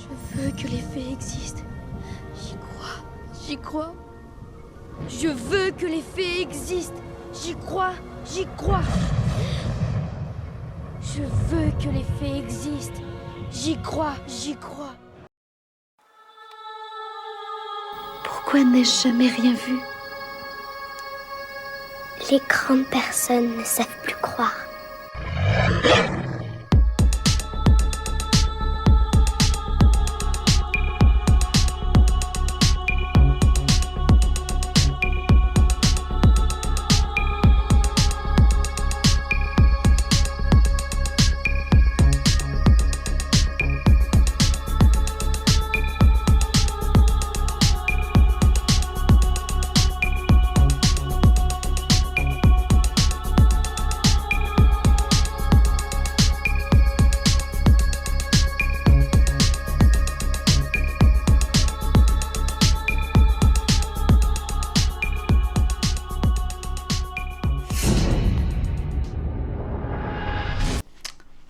Je veux que les fées existent. J'y crois. J'y crois. Je veux que les fées existent. J'y crois. J'y crois. Je veux que les fées existent. J'y crois. J'y crois. Pourquoi n'ai-je jamais rien vu? Les grandes personnes ne savent plus croire.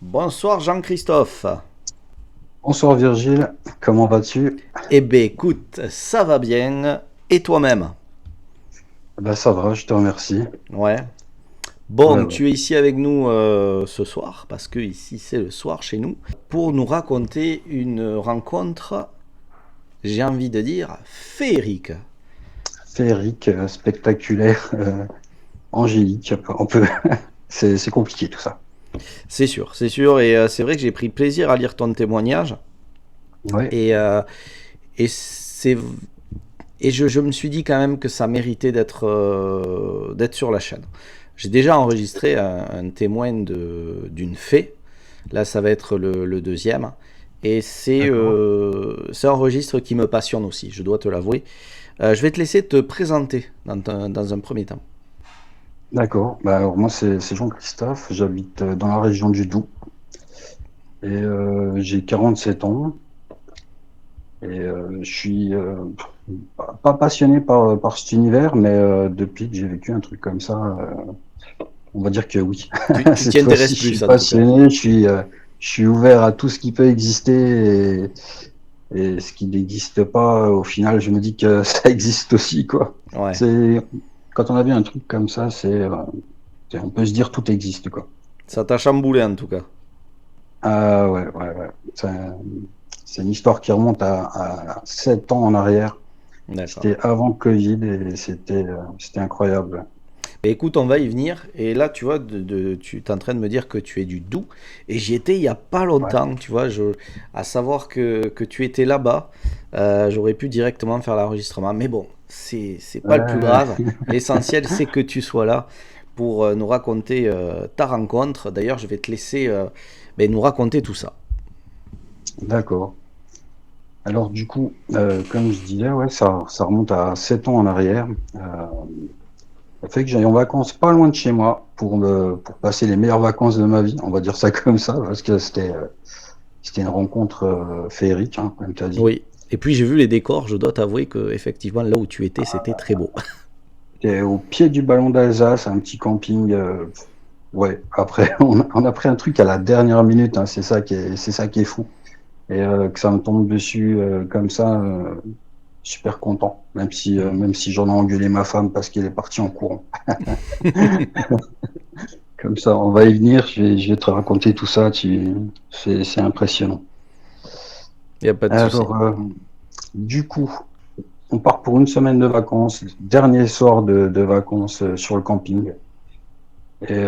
Bonsoir Jean-Christophe. Bonsoir Virgile, comment vas-tu? Eh ben écoute, ça va bien. Et toi-même? Ben ça va, je te remercie. Ouais. Bon, Ouais. tu es ici avec nous ce soir, parce que ici c'est le soir chez nous, pour nous raconter une rencontre, j'ai envie de dire, féerique. Féerique, spectaculaire, angélique, on peut... c'est compliqué tout ça. C'est sûr, et c'est vrai que j'ai pris plaisir à lire ton témoignage, Ouais, et, et, c'est, et je me suis dit quand même que ça méritait d'être sur la chaîne. J'ai déjà enregistré un témoin d'une fée. Là, ça va être le deuxième. Et d'accord. c'est un registre qui me passionne aussi, je dois te l'avouer. Je vais te laisser te présenter dans un premier temps. D'accord, bah alors moi c'est Jean-Christophe, j'habite dans la région du Doubs et j'ai 47 ans et je suis pas passionné par cet univers, mais depuis que j'ai vécu un truc comme ça, on va dire que oui. Tu t'y Cette fois-ci, intéresses je suis plus en tout cas. passionné, je suis ouvert à tout ce qui peut exister et ce qui n'existe pas, au final, je me dis que ça existe aussi, quoi. Ouais, C'est quand on a vu un truc comme ça, on peut se dire tout existe, quoi. ça t'a chamboulé en tout cas. Ah ouais, ouais, ouais. C'est une histoire qui remonte à 7 ans en arrière. D'accord. C'était avant le Covid et c'était incroyable. Mais écoute, on va y venir. Et là, tu vois, tu es en train de me dire que tu es du Doubs. Et j'y étais il y a pas Ouais. longtemps, tu vois. À savoir que tu étais là-bas, j'aurais pu directement faire l'enregistrement. Mais bon, c'est pas le plus grave. Ouais, L'essentiel, c'est que tu sois là pour nous raconter ta rencontre. D'ailleurs, je vais te laisser nous raconter tout ça. d'accord. Alors du coup, comme je disais, ouais, ça remonte à 7 ans en arrière. Ça fait que j'allais en vacances pas loin de chez moi pour passer les meilleures vacances de ma vie, on va dire ça comme ça, parce que c'était une rencontre féerique, hein, comme tu as dit. Oui. Et puis, j'ai vu les décors. Je dois t'avouer que effectivement, là où tu étais, c'était très beau. C'était au pied du Ballon d'Alsace, un petit camping. Ouais, après, on a pris un truc à la dernière minute, hein, c'est ça qui est fou. Et que ça me tombe dessus comme ça, super content, même si j'en ai engueulé ma femme parce qu'elle est partie en courant. Comme ça, on va y venir, je vais te raconter tout ça, c'est impressionnant. Il n'y a pas de souci. Alors, du coup, on part pour une semaine de vacances, dernier soir de vacances sur le camping. Et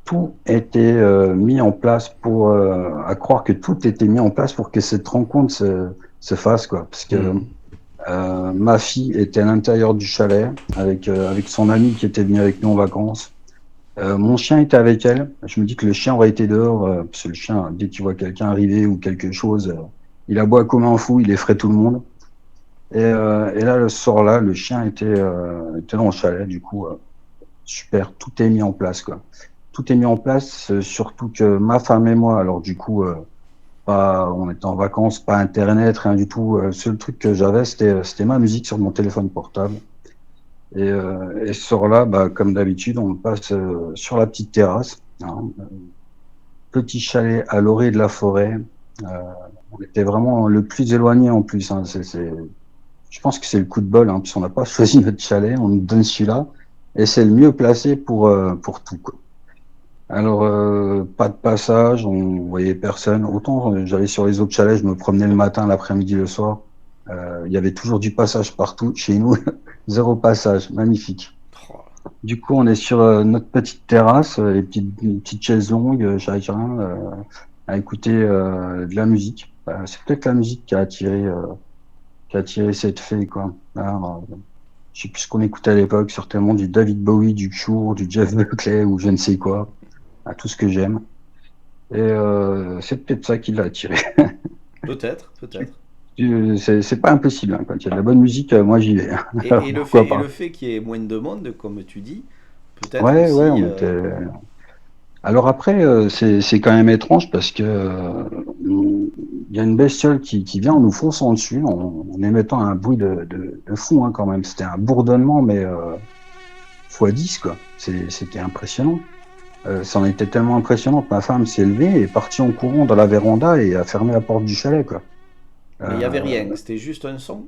tout était mis en place à croire que tout était mis en place pour que cette rencontre se fasse, quoi. Parce que Mhm. ma fille était à l'intérieur du chalet avec son ami qui était venu avec nous en vacances. Mon chien était avec elle. Je me dis que le chien aurait été dehors, parce que le chien, dès qu'il voit quelqu'un arriver ou quelque chose, il aboie comme un fou, il effraie tout le monde. Et là, le soir-là, le chien était dans le chalet, du coup, super, tout est mis en place, quoi. Tout est mis en place, surtout que ma femme et moi, alors du coup, on était en vacances, pas internet, rien du tout. Le seul truc que j'avais, c'était ma musique sur mon téléphone portable. Et ce soir-là, bah, comme d'habitude, on passe sur la petite terrasse, hein, petit chalet à l'orée de la forêt. Euh, on était vraiment le plus éloigné en plus. Hein. Je pense que c'est le coup de bol, hein, puisqu'on n'a pas choisi notre chalet, on nous donne celui-là, et c'est le mieux placé pour tout, quoi. Alors, pas de passage, on voyait personne. Autant j'allais sur les autres chalets, je me promenais le matin, l'après-midi, le soir. Il y avait toujours du passage partout. Chez nous, zéro passage, magnifique. Oh, Du coup, on est sur notre petite terrasse, une petite chaise longue, chacun, à écouter de la musique. C'est peut-être la musique qui a attiré cette fée, quoi. Alors, je sais plus ce qu'on écoutait à l'époque, certainement du David Bowie, du Cure, du Jeff Buckley ou je ne sais quoi, tout ce que j'aime. Et c'est peut-être ça qui l'a attiré. peut-être, peut-être. C'est pas impossible, hein. Quand il y a de la bonne musique, moi j'y vais. Alors, Et pourquoi pas? le fait qu'il y ait moins de monde, comme tu dis, peut-être Ouais, ouais, aussi. on était. Alors après, c'est quand même étrange parce que il y a une bestiole qui vient en nous fonçant dessus, en émettant un bruit de fou, hein, quand même. C'était un bourdonnement, mais fois 10, quoi. C'était impressionnant. Ça en était tellement impressionnant que ma femme s'est levée et est partie en courant dans la véranda et a fermé la porte du chalet, quoi. Mais il n'y avait Euh, rien, c'était juste un son.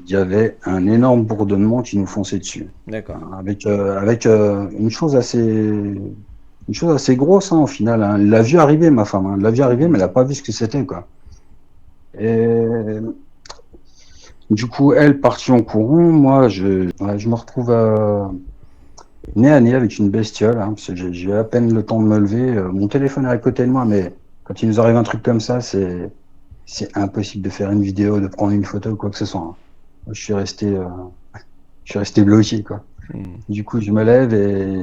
il y avait un énorme bourdonnement qui nous fonçait dessus, D'accord. hein, avec une chose assez grosse, hein, au final. Hein. Elle l'a vu arriver, ma femme. Hein. Elle l'a vu arriver, mais elle n'a pas vu ce que c'était, quoi. Et du coup, elle partie en courant. Moi, je me retrouve nez à nez avec une bestiole, hein, parce que j'ai à peine le temps de me lever. Mon téléphone est à côté de moi, mais quand il nous arrive un truc comme ça, c'est impossible de faire une vidéo, de prendre une photo ou quoi que ce soit. Hein. Moi, je suis resté bloqué, quoi. Hmm. Du coup, je me lève et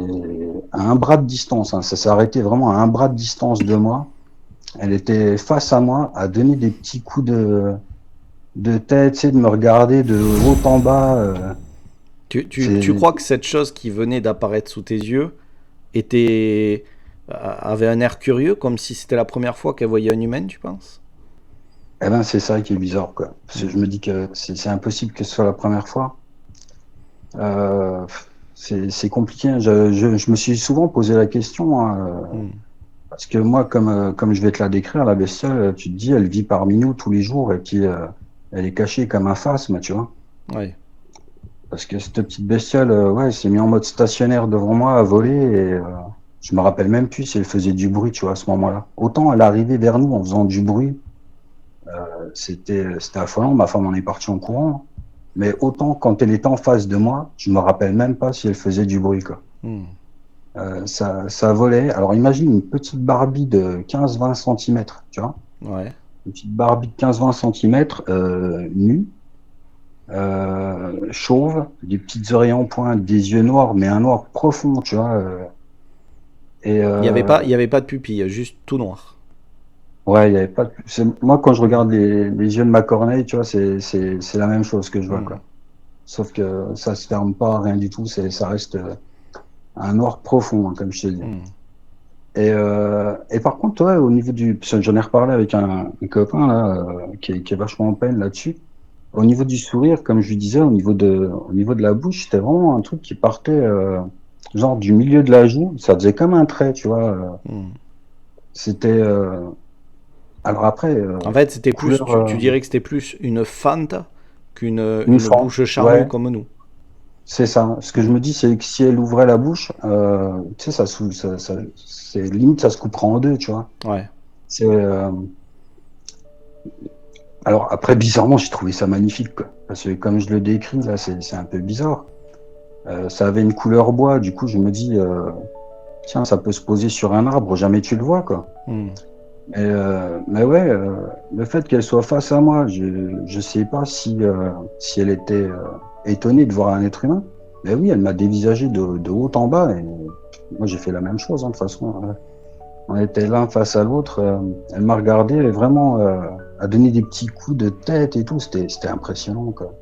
à un bras de distance, hein, ça s'est arrêté vraiment à un bras de distance de moi. Elle était face à moi, à donner des petits coups de tête, tu sais, de me regarder de haut en bas. Tu crois que cette chose qui venait d'apparaître sous tes yeux avait un air curieux, comme si c'était la première fois qu'elle voyait un humain, tu penses? Eh ben, c'est ça qui est bizarre, quoi. Parce que je me dis que c'est impossible que ce soit la première fois. Euh, c'est compliqué. Hein. Je me suis souvent posé la question, hein, Hmm. parce que moi, comme je vais te la décrire, la bestiole, tu te dis, elle vit parmi nous tous les jours et puis elle est cachée comme un phasme, tu vois. Ouais. Parce que cette petite bestiole, ouais, elle s'est mise en mode stationnaire devant moi à voler et je me rappelle même plus si elle faisait du bruit, tu vois, à ce moment-là. Autant elle arrivait vers nous en faisant du bruit, c'était affolant. Ma femme en est partie en courant. Mais autant quand elle était en face de moi, je me rappelle même pas si elle faisait du bruit, quoi. Hmm. Ça volait. Alors imagine une petite Barbie de 15-20 centimètres, tu vois. Ouais. Une petite Barbie de 15-20 centimètres, nue, chauve, des petites oreilles en pointe, des yeux noirs, mais un noir profond, tu vois. Et Il y avait pas de pupille, juste tout noir. ouais, il y avait pas de... Moi, quand je regarde les yeux de ma corneille, tu vois, c'est la même chose que je vois, Hmm. quoi. Sauf que ça se ferme pas, rien du tout, ça reste un noir profond, hein, comme je te dis. Hmm. Et par contre, ouais, au niveau parce que j'en ai reparlé avec un copain là, qui est vachement en peine là-dessus. Au niveau du sourire, comme je lui disais, au niveau de la bouche, c'était vraiment un truc qui partait genre du milieu de la joue. Ça faisait comme un trait, tu vois. Hmm. C'était alors après En fait, c'était plus, couleur tu dirais que c'était plus une fente une une fente, bouche charnue ouais, comme nous. c'est ça. Ce que je me dis, c'est que si elle ouvrait la bouche, tu sais, c'est limite, ça se coupera en deux, tu vois. Ouais. C'est alors après, bizarrement, j'ai trouvé ça magnifique, quoi. Parce que comme je le décris, là, c'est un peu bizarre. Ça avait une couleur bois, du coup, je me dis, tiens, ça peut se poser sur un arbre, jamais tu le vois, quoi. Hmm. Mais ouais, le fait qu'elle soit face à moi, je sais pas si elle était étonnée de voir un être humain. Mais oui, elle m'a dévisagé de haut en bas et moi j'ai fait la même chose, hein, de toute façon. On était l'un face à l'autre, elle m'a regardé et vraiment a donné des petits coups de tête et tout, c'était impressionnant, quoi.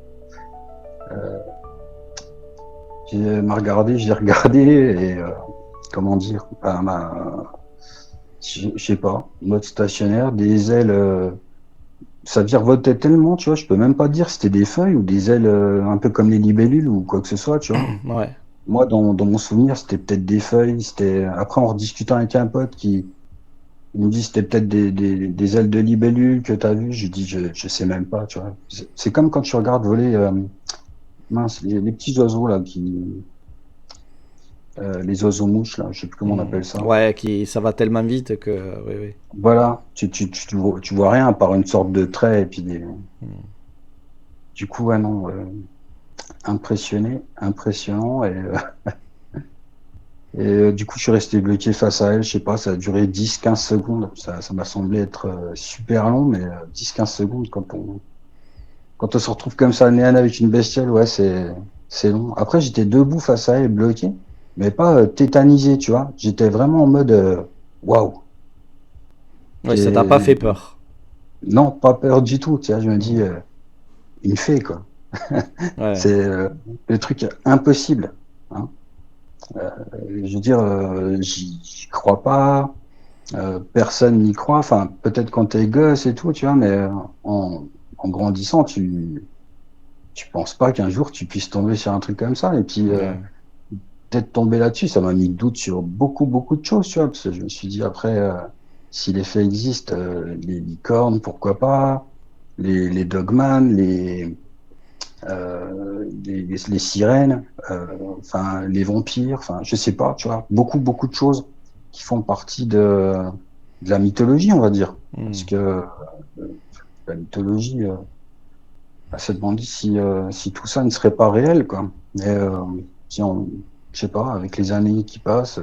Elle m'a regardé, j'ai regardé et comment dire, je sais pas, mode stationnaire, des ailes, ça virevoltait tellement, tu vois, je peux même pas dire si c'était des feuilles ou des ailes un peu comme les libellules ou quoi que ce soit, tu vois. Ouais. Moi, dans mon souvenir, c'était peut-être des feuilles, après en rediscutant avec un pote Il me dit c'était peut-être des ailes de libellule que tu as vues. Je lui dis je sais même pas, tu vois. C'est comme quand tu regardes voler mince, les petits oiseaux là les oiseaux mouches là, je sais plus comment on appelle ça. Ouais, ça va tellement vite que. Oui, oui. Voilà, tu vois rien à part une sorte de trait et puis du coup ouais non impressionnant du coup je suis resté bloqué face à elle, je sais pas, ça a duré 10-15 secondes, ça m'a semblé être super long, mais 10-15 secondes quand on se retrouve comme ça nez à nez avec une bestiole, ouais c'est long. Après j'étais debout face à elle bloqué, mais pas tétanisé, tu vois, j'étais vraiment en mode waouh. Ouais, ça t'a pas Et- fait peur. Non, pas peur du tout, tu vois, je me dis une fée quoi. Ouais. C'est le truc impossible, hein. Je veux dire, j'y crois pas, personne n'y croit. Enfin, peut-être quand t'es gosse et tout, tu vois, mais en grandissant, tu penses pas qu'un jour tu puisses tomber sur un truc comme ça. Et puis, Ouais. peut-être tomber là-dessus, ça m'a mis le doute sur beaucoup de choses, tu vois, parce que je me suis dit après, si les faits existent, les licornes, pourquoi pas, les dogman, les sirènes, enfin les vampires, enfin je sais pas, tu vois, beaucoup de choses qui font partie de la mythologie, on va dire, parce que la mythologie, bah, se demande si tout ça ne serait pas réel, quoi. Mais si on, je sais pas, avec les années qui passent,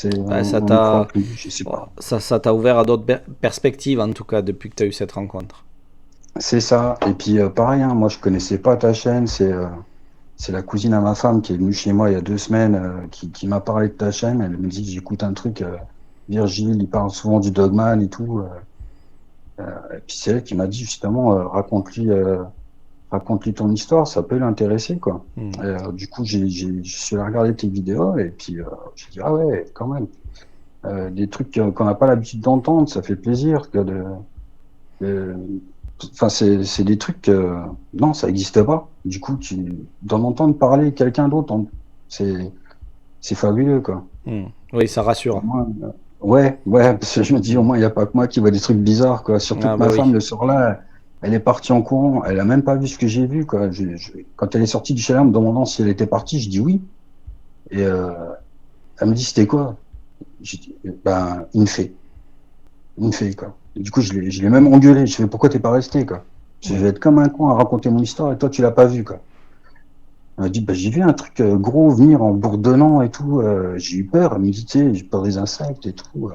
Ouais, on n'y croit plus, je sais pas. ça t'a ouvert à d'autres perspectives, en tout cas, depuis que tu as eu cette rencontre. C'est ça. Et puis pareil, hein, moi je connaissais pas ta chaîne, c'est la cousine à ma femme qui est venue chez moi il y a 2 semaines, qui m'a parlé de ta chaîne. Elle me dit, j'écoute un truc, Virgile, il parle souvent du Dogman et tout. Et puis c'est elle qui m'a dit justement, raconte-lui ton histoire, ça peut l'intéresser, quoi. Hmm. Du coup, je suis allé regarder tes vidéos et puis j'ai dit, ah ouais, quand même. Des trucs qu'on n'a pas l'habitude d'entendre, ça fait plaisir de- Enfin, c'est des trucs que, non, ça n'existe pas. Du coup, d'en entendre parler quelqu'un d'autre, c'est fabuleux, quoi. Oui, ça Au rassure. moins, ouais, parce que je me dis, au moins, il n'y a pas que moi qui vois des trucs bizarres, quoi. Surtout Ah que bah ma femme, oui. le soir-là, elle est partie en courant, elle a même pas vu ce que j'ai vu, quoi. Quand elle est sortie du chalet en me demandant si elle était partie, je dis oui. Et elle me dit, c'était quoi? J'ai dit, ben, une fée, quoi. Et du coup, je l'ai même engueulé. Je fais, pourquoi t'es pas resté, quoi? Je vais être comme un con à raconter mon histoire et toi, tu l'as pas vu, quoi. Elle m'a dit, bah, j'ai vu un truc gros venir en bourdonnant et tout. J'ai eu peur. Elle me dit, tu sais, j'ai peur des insectes et tout.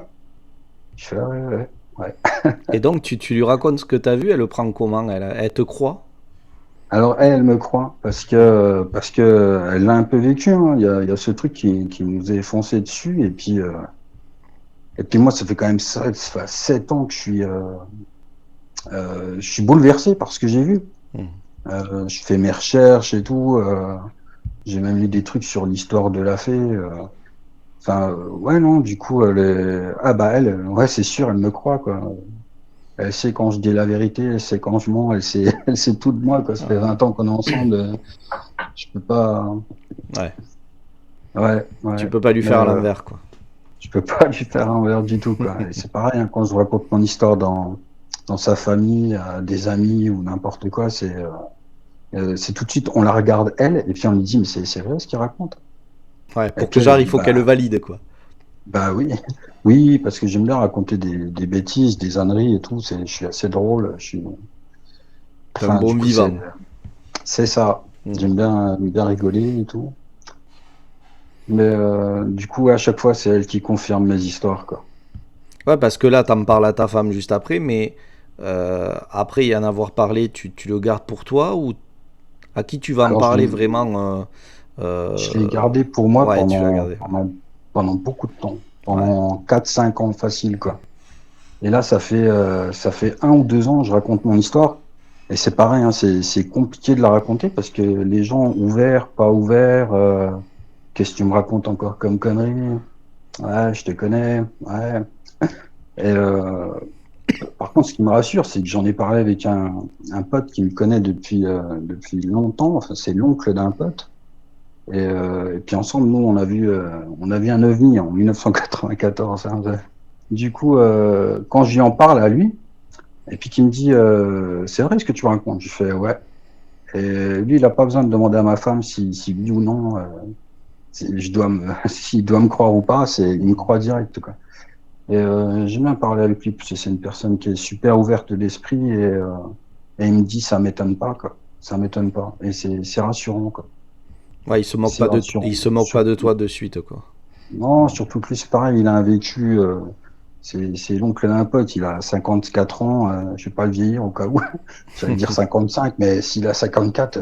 Je fais, ah ouais. Et donc, tu lui racontes ce que tu as vu, elle le prend comment? Elle te croit? Alors, elle me croit parce que elle l'a un peu vécu, hein. Il y a ce truc qui nous est foncé dessus. Et puis moi, ça fait quand même ça fait 7 ans que je suis bouleversé par ce que j'ai vu. Hmm. Je fais mes recherches et tout. J'ai même lu des trucs sur l'histoire de la fée. Enfin, ouais, non, du coup, ah bah elle, ouais, c'est sûr, elle me croit, quoi. Elle sait quand je dis la vérité, elle sait quand je mens, elle sait tout de moi, quoi. Ça fait 20 ans qu'on est ensemble. Je peux pas. Ouais. Ouais, Tu ouais. peux pas lui Mais faire à l'envers, quoi. je peux pas lui faire un verre du tout, quoi. Et c'est pareil, hein, quand je raconte mon histoire dans sa famille, à des amis ou n'importe quoi, c'est tout de suite, on la regarde elle, et puis on lui dit, mais c'est vrai ce qu'il raconte. Ouais, Et pour que puis elle genre, il dit, faut qu'elle le valide, quoi. bah oui, oui, parce que j'aime bien raconter des bêtises, des âneries et tout. Je suis assez drôle. T'es un Enfin, bon du coup, vivant. c'est ça. Hmm. J'aime bien rigoler et tout. Mais du coup, à chaque fois, c'est elle qui confirme mes histoires, quoi. Ouais, parce que là, t'en parles à ta femme juste après, mais après y en avoir parlé, tu le gardes pour toi ou à qui tu vas en Alors, parler vraiment je l'ai gardé pour moi ouais, tu l'as gardé. pendant beaucoup de temps, Ouais. pendant 4-5 ans facile, quoi. Et là, ça fait 1 ou 2 ans, je raconte mon histoire. Et c'est pareil, hein, c'est compliqué de la raconter parce que les gens ouverts, pas ouverts, qu'est-ce que tu me racontes encore comme connerie? Ouais, je te connais, ouais. Et par contre, ce qui me rassure, c'est que j'en ai parlé avec un pote qui me connaît depuis longtemps. Enfin, c'est l'oncle d'un pote. Et puis ensemble, nous, on a vu un ovni en 1994, hein. Du coup, quand je lui en parle à lui, et puis qu'il me dit, c'est vrai ce que tu racontes? Je fais, ouais. Et lui, il a pas besoin de demander à ma femme si oui ou non, je dois s'il doit me croire ou pas, il me croit direct, quoi. Et j'aime bien parler avec lui, parce que c'est une personne qui est super ouverte d'esprit, et il me dit, ça m'étonne pas, quoi. Ça m'étonne pas. Et c'est rassurant, quoi. Ouais, C'est rassurant. il se moque pas de toi de suite, quoi. Non, surtout que lui, c'est pareil, il a un vécu, c'est l'oncle d'un pote, il a 54 ans, je vais pas le vieillir au cas où, j'allais dire 55, mais s'il a 54,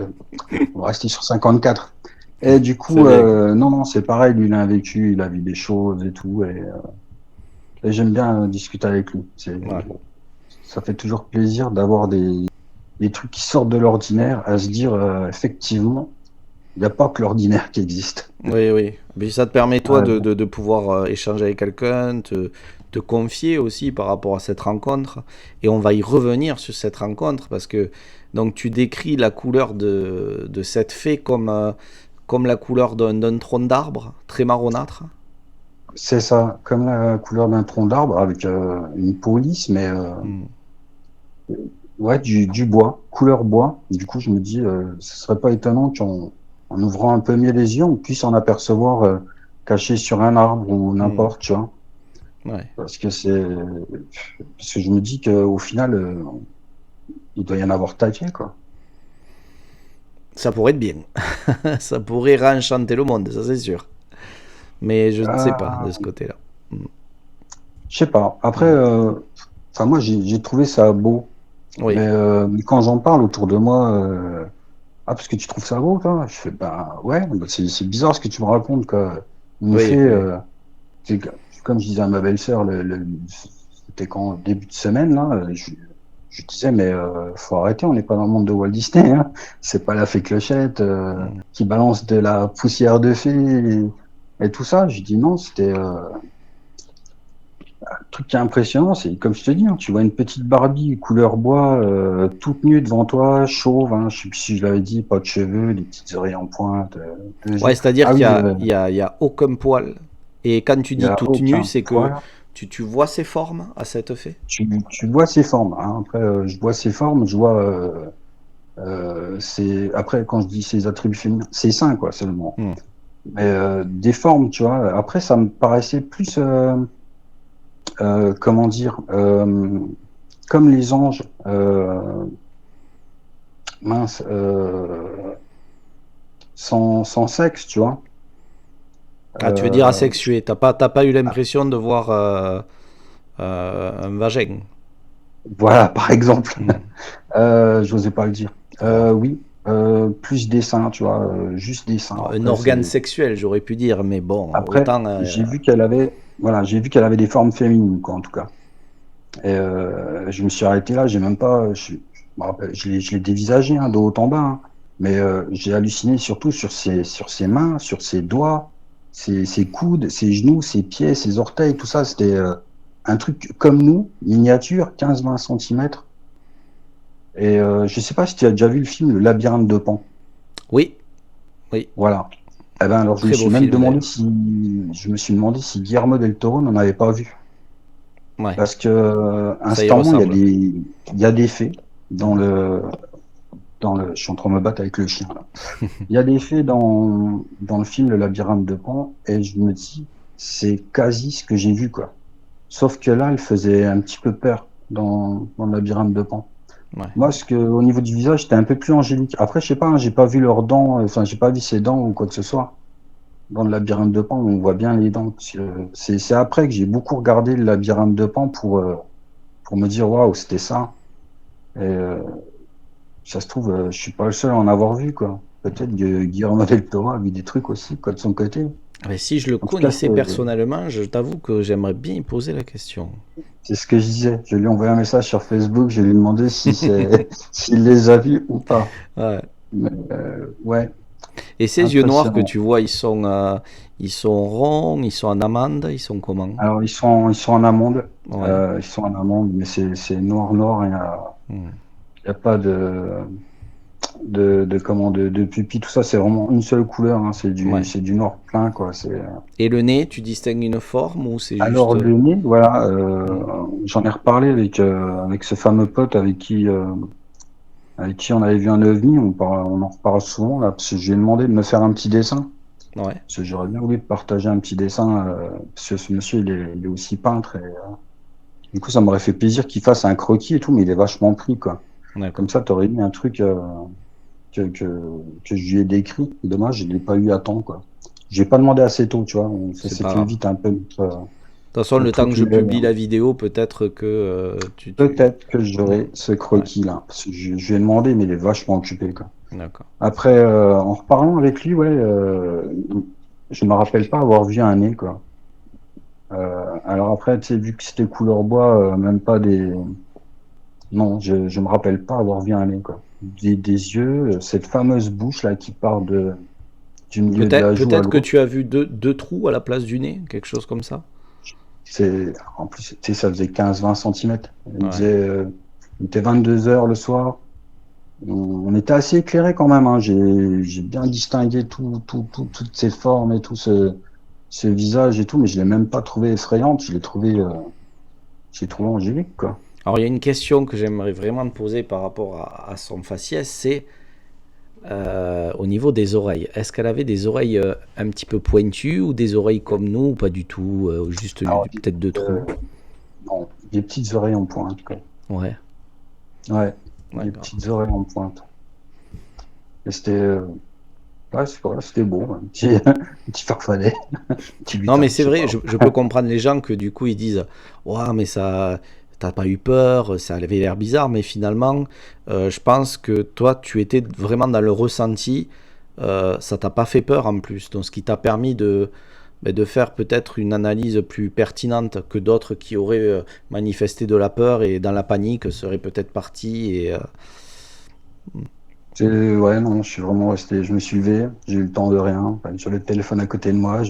on va rester sur 54. Et du coup, C'est bien. non, c'est pareil, lui, il a un vécu, il a vu des choses et tout, et j'aime bien discuter avec lui. Ouais. Ça fait toujours plaisir d'avoir des trucs qui sortent de l'ordinaire, à se dire, effectivement, il n'y a pas que l'ordinaire qui existe. Oui, oui. Mais ça te permet, toi, Ouais, de pouvoir échanger avec quelqu'un, te confier aussi par rapport à cette rencontre. Et on va y revenir sur cette rencontre parce que donc tu décris la couleur de cette fée comme la couleur d'un tronc d'arbre, très marronâtre. c'est ça, comme la couleur d'un tronc d'arbre avec une peau lisse, mais Hmm. ouais, du bois, couleur bois. Du coup, je me dis, ce serait pas étonnant en ouvrant un peu mieux les yeux, on puisse en apercevoir caché sur un arbre ou Hmm. n'importe, tu vois. Ouais. Parce que je me dis qu'au final, il doit y en avoir taqué, quoi. Ça pourrait être bien. Ça pourrait réenchanter le monde, ça c'est sûr. Mais je ne sais pas de ce Ah, côté-là. Hmm. je sais pas. Après, Hmm. enfin moi, j'ai trouvé ça beau, Oui, mais quand j'en parle autour de moi, ah parce que tu trouves ça beau, toi? Je fais bah ouais, bah, c'est bizarre ce que tu me racontes, quoi. Il me fait, oui, oui. c'est que- comme je disais à ma belle-sœur, c'était quand début de semaine là, je disais mais faut arrêter, on n'est pas dans le monde de Walt Disney, hein. C'est pas la fée Clochette Hmm. qui balance de la poussière de fée et tout ça. Je dis non, c'était le truc qui est impressionnant, c'est comme je te dis, hein, tu vois une petite Barbie couleur bois, toute nue devant toi, chauve, hein, je sais plus si je l'avais dit, pas de cheveux, des petites oreilles en pointe, deux Ouais, yeux. c'est-à-dire Ah qu'il y oui, a, il y a, il y a aucun poil. Et quand tu il y dis a toute nue, aucun c'est que poil. tu vois ses formes à cette fée? Tu vois ses formes, hein. Après, je vois ses formes, je vois après quand je dis ses attributs féminins, ses seins quoi seulement. Hmm. Mais des formes, tu vois. Après, ça me paraissait plus, comment dire, comme les anges. Mince, sans sexe, tu vois. Ah, tu veux dire Euh, asexué. T'as pas eu l'impression de voir un vagin. voilà, par exemple. Hmm. J'osais pas le dire. Oh. Oui, plus des seins, tu vois, juste des seins. Un Après, organe c'est sexuel, j'aurais pu dire, mais bon, après autant. j'ai vu qu'elle avait des formes féminines, quoi, en tout cas. Et je me suis arrêté là. J'ai même pas, je me rappelle, je l'ai dévisagé hein, de haut en bas. Hein. Mais j'ai halluciné surtout sur ses mains, sur ses doigts, ses coudes, ses genoux, ses pieds, ses orteils, tout ça. C'était un truc comme nous, miniature, 15-20 centimètres. Et je sais pas si tu as déjà vu le film Le Labyrinthe de Pan. Oui, oui. Voilà. Eh ben alors Très beau film d'ailleurs. je me suis demandé si Guillermo del Toro n'en avait pas vu. Ouais, Parce que ça y instamment, ressemble. il y a des faits je suis en train de me battre avec le chien là. Il y a des faits dans le film Le Labyrinthe de Pan et je me dis, c'est quasi ce que j'ai vu, quoi. Sauf que là, elle faisait un petit peu peur dans le Labyrinthe de Pan. Ouais. Moi, au niveau du visage, c'était un peu plus angélique. Après, je sais pas, hein, j'ai pas vu leurs dents, enfin, j'ai pas vu ses dents ou quoi que ce soit. Dans le Labyrinthe de Pan, on voit bien les dents. Parce que c'est après que j'ai beaucoup regardé le Labyrinthe de Pan pour me dire, waouh, c'était ça. Et ça se trouve, je suis pas le seul à en avoir vu, quoi. Peut-être que Guillermo del Toro a vu des trucs aussi, quoi, de son côté. Mais si je le En tout cas, connaissais personnellement, je t'avoue que j'aimerais bien y poser la question. c'est ce que je disais. Je lui ai envoyé un message sur Facebook, je lui ai demandé si s'il les a vus ou pas. Ouais. Mais, ouais, Et ces yeux noirs que impressionnant. tu vois, ils sont ronds, ils sont en amande, ils sont comment? Alors, ils sont en amande. Ouais. Ils sont en amande, mais c'est noir, noir. Hmm. Il y a pas de, de pupille, tout ça, c'est vraiment une seule couleur, hein, Ouais. c'est du noir plein, quoi. Et le nez, tu distingues une forme ou c'est juste... Alors, le nez, voilà, Hmm. j'en ai reparlé avec ce fameux pote avec qui on avait vu un ovni, on en reparle souvent, là, parce que je lui ai demandé de me faire un petit dessin, Ouais, parce que j'aurais bien voulu partager un petit dessin, parce que ce monsieur, il est aussi peintre, et du coup, ça m'aurait fait plaisir qu'il fasse un croquis et tout, mais il est vachement pris, quoi. d'accord. Comme ça, t'aurais mis un truc que, que, que je lui ai décrit. Dommage, je l'ai pas eu à temps, quoi. J'ai pas demandé assez tôt, tu vois. Ça C'est s'est pas fait grave. vite un peu De toute façon, le notre temps que truc je humain, publie hein. la vidéo, peut-être que tu... Peut-être que j'aurai ce Ouais, croquis-là. Parce que je lui ai demandé, mais il est vachement occupé, quoi. d'accord. Après, en reparlant avec lui, ouais, je me rappelle pas avoir vu un nez, quoi. Alors après, tu sais, vu que c'était couleur bois, même pas des. Non, je me rappelle pas avoir vu un nez, quoi. Des yeux, cette fameuse bouche là qui part du milieu de la joue à Peut-être que l'autre. tu as vu deux trous à la place du nez, quelque chose comme ça. En plus, tu sais, ça faisait 15-20 centimètres. Ouais. Il était 22 heures le soir. On était assez éclairé quand même, hein. J'ai bien distingué toutes ces formes et tout ce visage et tout, mais je l'ai même pas trouvé effrayante. Je l'ai trouvé angélique, quoi. Alors, il y a une question que j'aimerais vraiment te poser par rapport à son faciès, c'est au niveau des oreilles. Est-ce qu'elle avait des oreilles un petit peu pointues ou des oreilles comme nous ou pas du tout, juste Alors, peut-être deux trous? non, des petites oreilles en pointe, quoi. Ouais, Ouais, des d'accord. petites oreilles en pointe. Et ouais, c'était beau, un petit farfadet, un petit Non, mais lutin, je c'est sais vrai, pas. je peux comprendre les gens que du coup ils disent ouah, mais ça, t'as pas eu peur, ça avait l'air bizarre, mais finalement, je pense que toi tu étais vraiment dans le ressenti, ça t'a pas fait peur en plus, donc ce qui t'a permis de faire peut-être une analyse plus pertinente que d'autres qui auraient manifesté de la peur et dans la panique seraient peut-être partis. Ouais, non, je suis vraiment resté, je me suis levé, j'ai eu le temps de rien, enfin, sur le téléphone à côté de moi,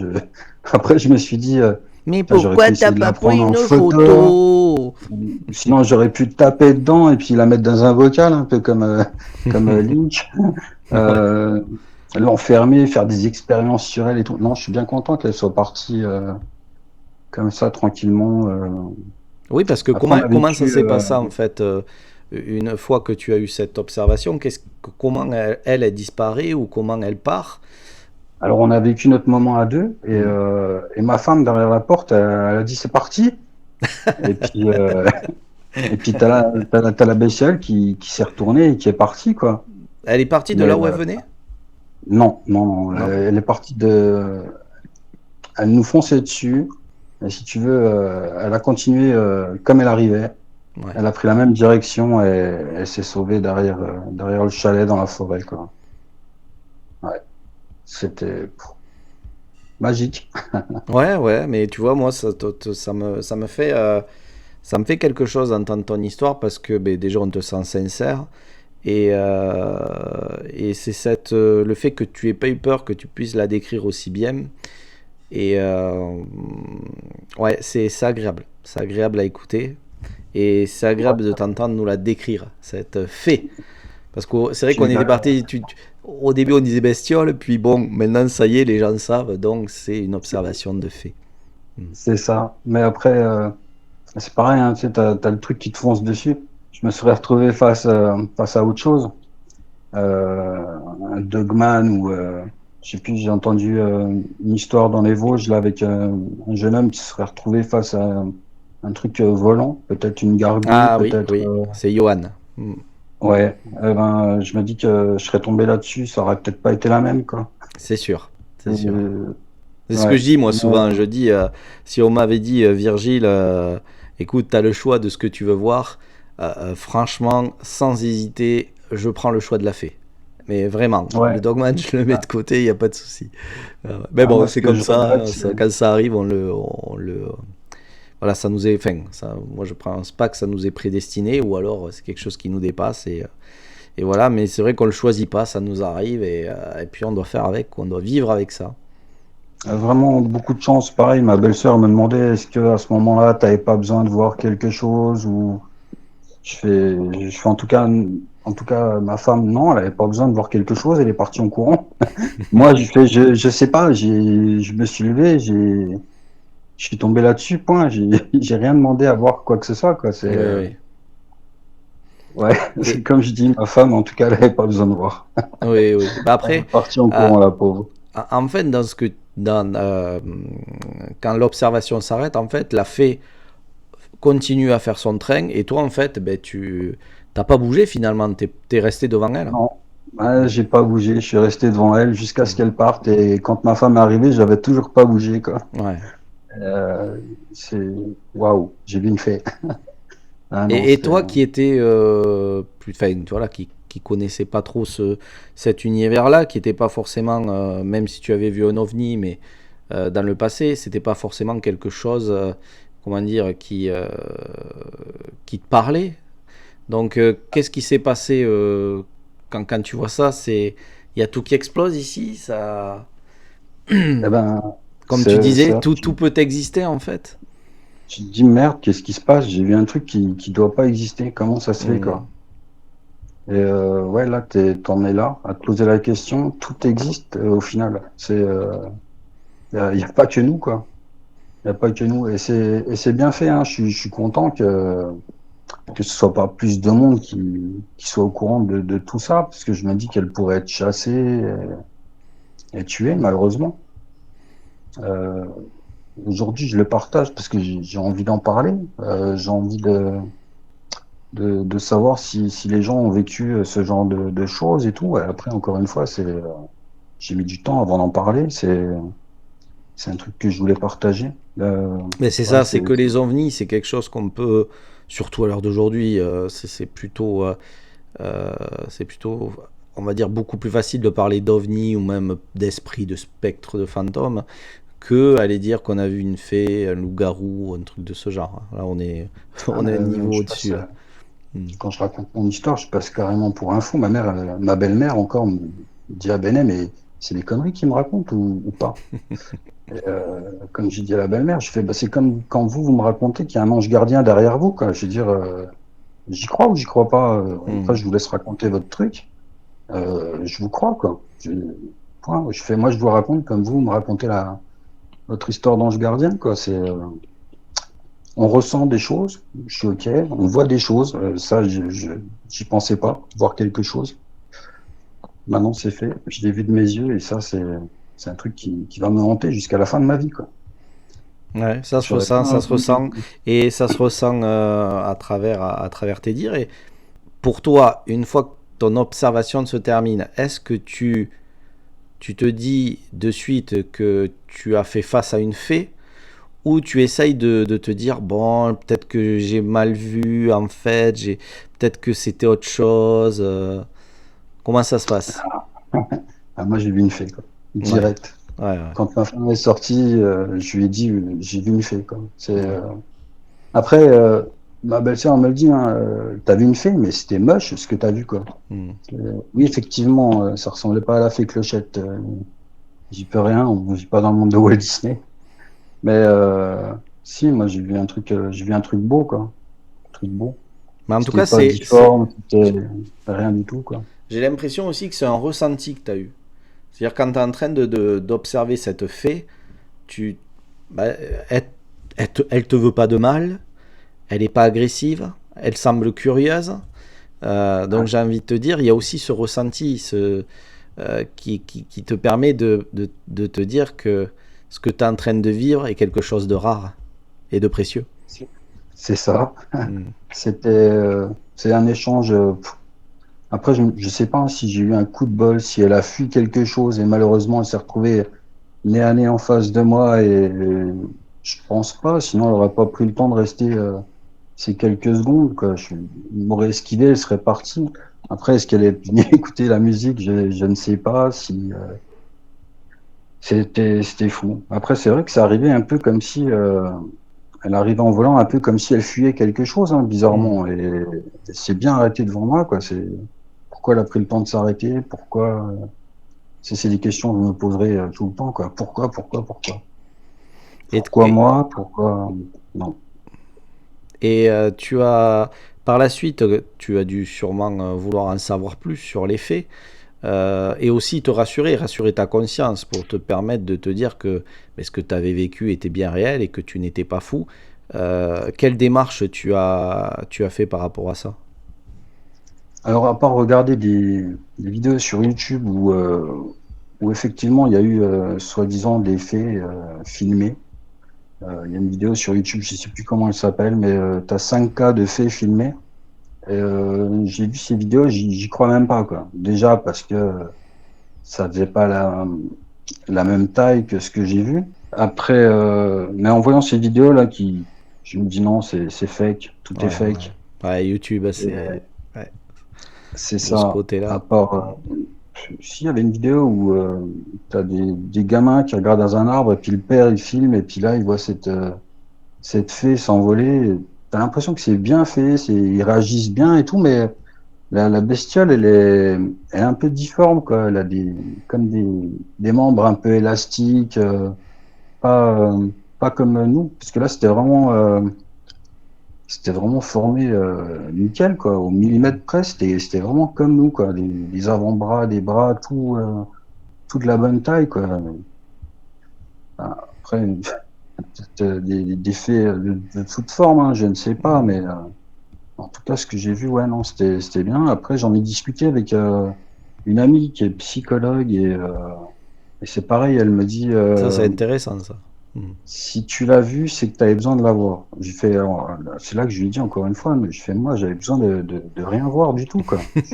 après je me suis dit, Mais putain, j'aurais pu pourquoi t'as essayer de pas la prendre pris en une photo, photo? sinon j'aurais pu taper dedans et puis la mettre dans un bocal, un peu comme Lynch, Ouais. euh, l'enfermer, faire des expériences sur elle et tout. Non, je suis bien content qu'elle soit partie comme ça, tranquillement. Oui, parce que Après, on a comment ça vécu, s'est passé en fait une fois que tu as eu cette observation, comment elle disparaît ou comment elle part? alors on a vécu notre moment à deux Hmm. et ma femme derrière la porte, elle a dit c'est parti. Et puis, et puis t'as la bestiole qui s'est retournée et qui est partie, quoi. Elle est partie de Mais là où elle venait? non, non, non, Non? elle est partie elle nous fonçait dessus. Et si tu veux, elle a continué comme elle arrivait. Ouais. Elle a pris la même direction et elle s'est sauvée derrière le chalet dans la forêt, quoi. Ouais, c'était magique. Ouais, ouais, mais tu vois, moi, ça me fait quelque chose d'entendre ton histoire parce que ben, déjà, on te sent sincère. Et c'est le fait que tu aies pas eu peur, que tu puisses la décrire aussi bien. Et ouais, c'est agréable. C'est agréable à écouter. Et c'est agréable de t'entendre nous la décrire, cette fée. Parce que c'est vrai qu'on Tu est parti. Au début, on disait bestiole, puis bon, maintenant, ça y est, les gens savent. Donc, c'est une observation de fée. Mm. C'est ça. Mais après, c'est pareil, hein, tu sais, t'as le truc qui te fonce dessus. Je me serais retrouvé face à autre chose. Un Dogman ou je sais plus, j'ai entendu une histoire dans les Vosges là avec un jeune homme qui se serait retrouvé face à un truc volant, peut-être une gargouille, Ah oui, peut-être. oui, c'est Johan. Mm. Ouais. Eh ben, je me dis que je serais tombé là-dessus, ça aurait peut-être pas été la même, quoi. C'est sûr, c'est sûr. Euh, C'est ce que ouais. je dis moi Mais, souvent. Je dis, si on m'avait dit, Virgile, écoute, tu as le choix de ce que tu veux voir, franchement, sans hésiter, je prends le choix de la fée. Mais vraiment, le ouais. dogman, je le mets de Ah, côté, il n'y a pas de souci. Mais bon, moi, ce c'est que comme je ça, regrette, hein, c'est quand ça arrive, voilà, ça nous est. Enfin, ça, moi, je pense pas que ça nous est prédestiné, ou alors c'est quelque chose qui nous dépasse. Et voilà, mais c'est vrai qu'on le choisit pas, ça nous arrive, et puis on doit faire avec, on doit vivre avec ça. vraiment beaucoup de chance. Pareil, ma belle-sœur me demandait est-ce que à ce moment-là, t'avais pas besoin de voir quelque chose ou je fais en tout cas, ma femme, non, elle avait pas besoin de voir quelque chose, elle est partie en courant. Moi, je sais pas, je me suis levé, je suis tombé là-dessus, point. J'ai rien demandé à voir quoi que ce soit, quoi. Oui, oui. Ouais, c'est Et, comme je dis, ma femme, en tout cas, elle avait pas besoin de voir. oui, oui. Bah Elle est après, partie en euh, courant, la pauvre. en fait, quand l'observation s'arrête, en fait, la fée continue à faire son train et toi, en fait, ben, tu t'as pas bougé finalement, t'es resté devant elle. Non, ouais, j'ai pas bougé, je suis resté devant elle jusqu'à ce Mm. qu'elle parte. Et quand ma femme est arrivée, j'avais toujours pas bougé, quoi. Ouais. Euh, c'est waouh, j'ai bien fait. Ah non, Et c'était. toi qui étais plus, enfin, voilà, qui connaissait pas trop cet univers-là, qui était pas forcément, même si tu avais vu un ovni, mais dans le passé, c'était pas forcément quelque chose, comment dire, qui te parlait. Donc, qu'est-ce qui s'est passé quand tu vois ça? Il y a tout qui explose ici, ça. Eh ben, Comme tu c'est disais, vrai. tout peut exister en fait. Tu te dis merde, qu'est-ce qui se passe? J'ai vu un truc qui doit pas exister. Comment ça se fait, Hmm. quoi? Et ouais, là, t'en es là à te poser la question. Tout existe au final. Y a pas que nous, quoi. Y a pas que nous. Et c'est bien fait. Hein. Je suis content que ce soit pas plus de monde qui soit au courant de tout ça, parce que je me dis qu'elle pourrait être chassée et tuée, malheureusement. Euh, Aujourd'hui, je le partage parce que j'ai envie d'en parler. J'ai envie de savoir si les gens ont vécu ce genre de choses et tout. Et après, encore une fois, j'ai mis du temps avant d'en parler. C'est un truc que je voulais partager. Mais c'est Ouais, ça, c'est que les ovnis, c'est quelque chose qu'on peut, surtout à l'heure d'aujourd'hui, euh, c'est plutôt, on va dire, beaucoup plus facile de parler d'ovnis ou même d'esprits, de spectres, de fantômes, que aller dire qu'on a vu une fée, un loup-garou, un truc de ce genre. Là, ah, on est un niveau je passe, au-dessus, là. Hmm. quand je raconte mon histoire, je passe carrément pour un fou. Ma mère, ma belle-mère encore me dit, ah Benet, mais c'est des conneries qu'il me raconte ou pas? Et, comme j'ai dit à la belle-mère, je fais, bah, c'est comme quand vous me racontez qu'il y a un ange gardien derrière vous, quoi. Je veux dire, j'y crois ou j'y crois pas. Après, Hmm. je vous laisse raconter votre truc. Je vous crois, quoi. Point. Je fais, moi, je vous raconte comme vous me racontez votre histoire d'ange gardien, quoi. On ressent des choses, je suis ok. On voit des choses, ça, j'y pensais pas, voir quelque chose. Maintenant, c'est fait. Je l'ai vu de mes yeux et ça, c'est un truc qui va me hanter jusqu'à la fin de ma vie, quoi. Ouais, J'aurais ça pas. se ressent, et ça se ressent à travers tes dires. Et pour toi, une fois que ton observation se termine, est-ce que tu te dis de suite que tu as fait face à une fée ou tu essayes de te dire, bon, peut-être que j'ai mal vu, en fait, peut-être que c'était autre chose. Comment ça se passe? Ah, moi, j'ai vu une fée, quoi. Ouais, Direct. ouais, ouais. Quand ma femme est sortie, je lui ai dit, j'ai vu une fée, quoi. Après, ma belle-sœur me le dit, hein, t'as vu une fée, mais c'était moche ce que t'as vu, quoi. Hmm. Oui, effectivement, ça ressemblait pas à la fée Clochette. J'y peux rien, on vit pas dans le monde de Walt Disney. Mais si, moi j'ai vu un truc beau, quoi. Un truc beau. Mais en tout C'était cas, pas difforme, c'était rien du tout, quoi. j'ai l'impression aussi que c'est un ressenti que tu as eu. C'est-à-dire quand tu es en train d'observer cette fée, tu, bah, elle, elle te veut pas de mal, elle n'est pas agressive, elle semble curieuse. Donc j'ai envie de te dire, il y a aussi ce ressenti qui te permet de te dire que ce que tu es en train de vivre est quelque chose de rare et de précieux. C'est c'est ça. Mm. C'est un échange. Après, je sais pas si j'ai eu un coup de bol, si elle a fui quelque chose et malheureusement elle s'est retrouvée nez à nez en face de moi et je pense pas, sinon elle aurait pas pris le temps de rester ces quelques secondes, quoi. Il m'aurait esquivé, elle serait partie. Après, est-ce qu'elle est venue écouter la musique? Je ne sais pas si c'était fou. Après, c'est vrai que ça arrivait un peu comme si elle arrivait en volant, un peu comme si elle fuyait quelque chose, hein, Mm. bizarrement. Et elle s'est bien arrêtée devant moi, quoi. Pourquoi elle a pris le temps de s'arrêter? Pourquoi? C'est des questions que je me poserai tout le temps, quoi. Pourquoi? Et, Pourquoi et, moi? Pourquoi? Non. Et par la suite, tu as dû sûrement vouloir en savoir plus sur les faits. Et aussi te rassurer ta conscience pour te permettre de te dire que ce que tu avais vécu était bien réel et que tu n'étais pas fou. Quelle démarche tu as fait par rapport à ça? Alors, à part regarder des vidéos sur YouTube où effectivement il y a eu soi-disant des faits filmés. Il y a une vidéo sur YouTube, je sais plus comment elle s'appelle, mais tu as 5 cas de faits filmés. Et, j'ai vu ces vidéos, j'y crois même pas, quoi. Déjà parce que ça faisait pas la même taille que ce que j'ai vu. Après, mais en voyant ces vidéos là, je me dis non, c'est fake, tout est Ouais, fake. ouais, YouTube, Et ouais, c'est de ce ça. À côté-là. part, s'il y avait une vidéo où t'as des gamins qui regardent dans un arbre et puis le père il filme et puis là il voit cette fée s'envoler. T'as l'impression que c'est bien fait, ils réagissent bien et tout, mais la bestiole, elle est un peu difforme, quoi. Elle a comme des membres un peu élastiques, pas, pas comme nous, parce que là, c'était vraiment formé nickel, quoi, au millimètre près. C'était vraiment comme nous, quoi. Les avant-bras, les bras, tout de la bonne taille, quoi. Après, peut-être des faits de toute forme, hein, je ne sais pas, mais en tout cas, ce que j'ai vu, ouais, non, c'était bien. Après, j'en ai discuté avec une amie qui est psychologue et c'est pareil, elle me dit Ça, c'est intéressant, ça. Mm. si tu l'as vu, c'est que tu avais besoin de la voir. J'ai fait, alors, c'est là que je lui ai dit encore une fois, mais je fais moi, j'avais besoin de rien voir du tout, quoi. Je